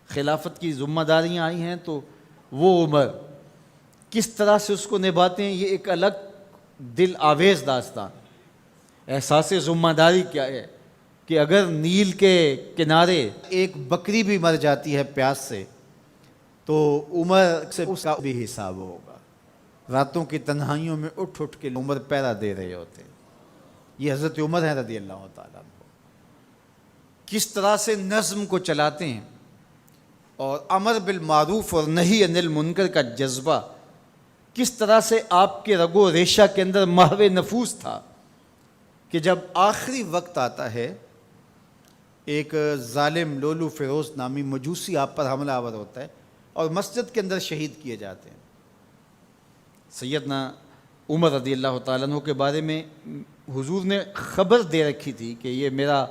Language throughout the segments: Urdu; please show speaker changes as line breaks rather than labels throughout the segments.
خلافت کی ذمہ داریاں آئی ہیں تو وہ عمر کس طرح سے اس کو نبھاتے ہیں، یہ ایک الگ دل آویز داستان۔ احساس ذمہ داری کیا ہے کہ اگر نیل کے کنارے ایک بکری بھی مر جاتی ہے پیاس سے تو عمر سے اس کا بھی حساب ہوگا۔ راتوں کی تنہائیوں میں اٹھ اٹھ کے عمر پہرا دے رہے ہوتے ہیں۔ یہ حضرت عمر ہے رضی اللہ تعالیٰ عنہ، کس طرح سے نظم کو چلاتے ہیں، اور امر بالمعروف اور نہی عن المنکر کا جذبہ کس طرح سے آپ کے رگ و ریشہ کے اندر محو نفوس تھا کہ جب آخری وقت آتا ہے، ایک ظالم لولو فیروز نامی مجوسی آپ پر حملہ آور ہوتا ہے اور مسجد کے اندر شہید کیے جاتے ہیں۔ سیدنا عمر رضی اللہ تعالیٰ عنہ کے بارے میں حضور نے خبر دے رکھی تھی کہ یہ میرا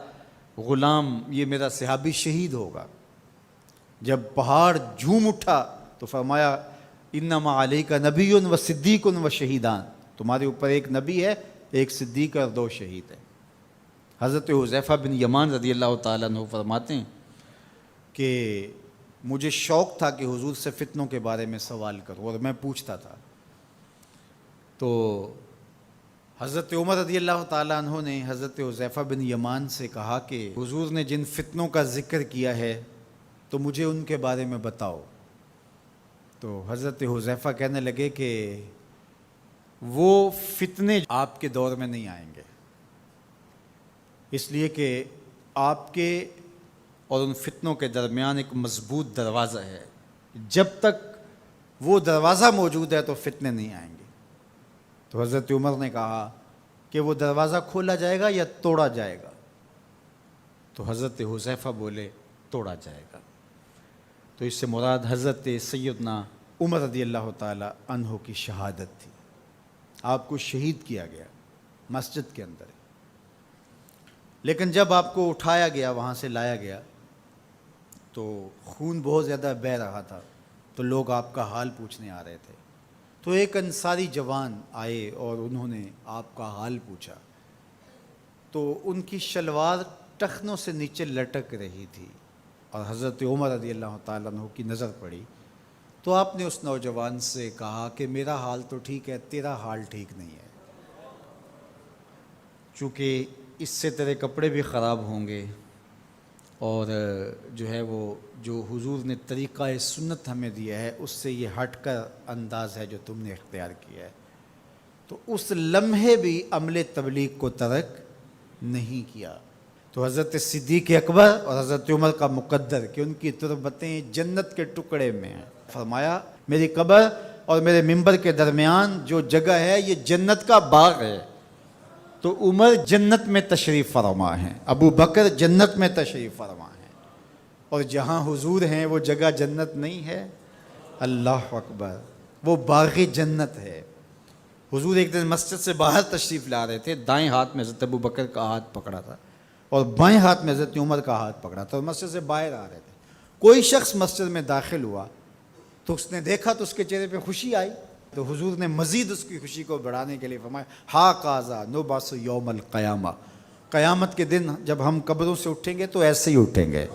غلام، یہ میرا صحابی شہید ہوگا۔ جب پہاڑ جھوم اٹھا تو فرمایا انما علیک نبی و صدیق و شہیدان، تمہارے اوپر ایک نبی ہے، ایک صدیق اور 2 شہید ہیں۔ حضرت حذیفہ بن یمان رضی اللہ تعالیٰ عنہ فرماتے ہیں کہ مجھے شوق تھا کہ حضور سے فتنوں کے بارے میں سوال کروں، اور میں پوچھتا تھا۔ تو حضرت عمر رضی اللہ تعالیٰ عنہ نے حضرت حذیفہ بن یمان سے کہا کہ حضور نے جن فتنوں کا ذکر کیا ہے تو مجھے ان کے بارے میں بتاؤ۔ تو حضرت حذیفہ کہنے لگے کہ وہ فتنے آپ کے دور میں نہیں آئیں گے، اس لیے کہ آپ کے اور ان فتنوں کے درمیان ایک مضبوط دروازہ ہے، جب تک وہ دروازہ موجود ہے تو فتنے نہیں آئیں گے۔ تو حضرت عمر نے کہا کہ وہ دروازہ کھولا جائے گا یا توڑا جائے گا؟ تو حضرت حذیفہ بولے توڑا جائے گا۔ تو اس سے مراد حضرت سیدنا عمر رضی اللہ تعالی عنہ کی شہادت تھی۔ آپ کو شہید کیا گیا مسجد کے اندر، لیکن جب آپ کو اٹھایا گیا، وہاں سے لایا گیا تو خون بہت زیادہ بہہ رہا تھا، تو لوگ آپ کا حال پوچھنے آ رہے تھے۔ تو ایک انصاری جوان آئے اور انہوں نے آپ کا حال پوچھا، تو ان کی شلوار ٹخنوں سے نیچے لٹک رہی تھی، اور حضرت عمر رضی اللہ تعالیٰ عنہ کی نظر پڑی تو آپ نے اس نوجوان سے کہا کہ میرا حال تو ٹھیک ہے، تیرا حال ٹھیک نہیں ہے، چونکہ اس سے تیرے کپڑے بھی خراب ہوں گے، اور جو ہے وہ جو حضور نے طریقہ سنت ہمیں دیا ہے اس سے یہ ہٹ کر انداز ہے جو تم نے اختیار کیا ہے۔ تو اس لمحے بھی عمل تبلیغ کو ترک نہیں کیا۔ تو حضرت صدیق اکبر اور حضرت عمر کا مقدر کہ ان کی تربتیں جنت کے ٹکڑے میں ہیں، فرمایا میری قبر اور میرے منبر کے درمیان جو جگہ ہے یہ جنت کا باغ ہے۔ تو عمر جنت میں تشریف فرما ہیں، ابو بکر جنت میں تشریف فرما ہیں، اور جہاں حضور ہیں وہ جگہ جنت نہیں ہے؟ اللہ اکبر، وہ باغ جنت ہے۔ حضور ایک دن مسجد سے باہر تشریف لا رہے تھے، دائیں ہاتھ میں حضرت ابو بکر کا ہاتھ پکڑا تھا اور بائیں ہاتھ میں حضرت عمر کا ہاتھ پکڑا تھا، اور مسجد سے باہر آ رہے تھے۔ کوئی شخص مسجد میں داخل ہوا تو اس نے دیکھا تو اس کے چہرے پہ خوشی آئی، تو حضور نے مزید اس کی خوشی کو بڑھانے کے لیے فرمایا ہا قاذا نبعث یوم القیامہ، قیامت کے دن جب ہم قبروں سے اٹھیں گے تو ایسے ہی اٹھیں گے۔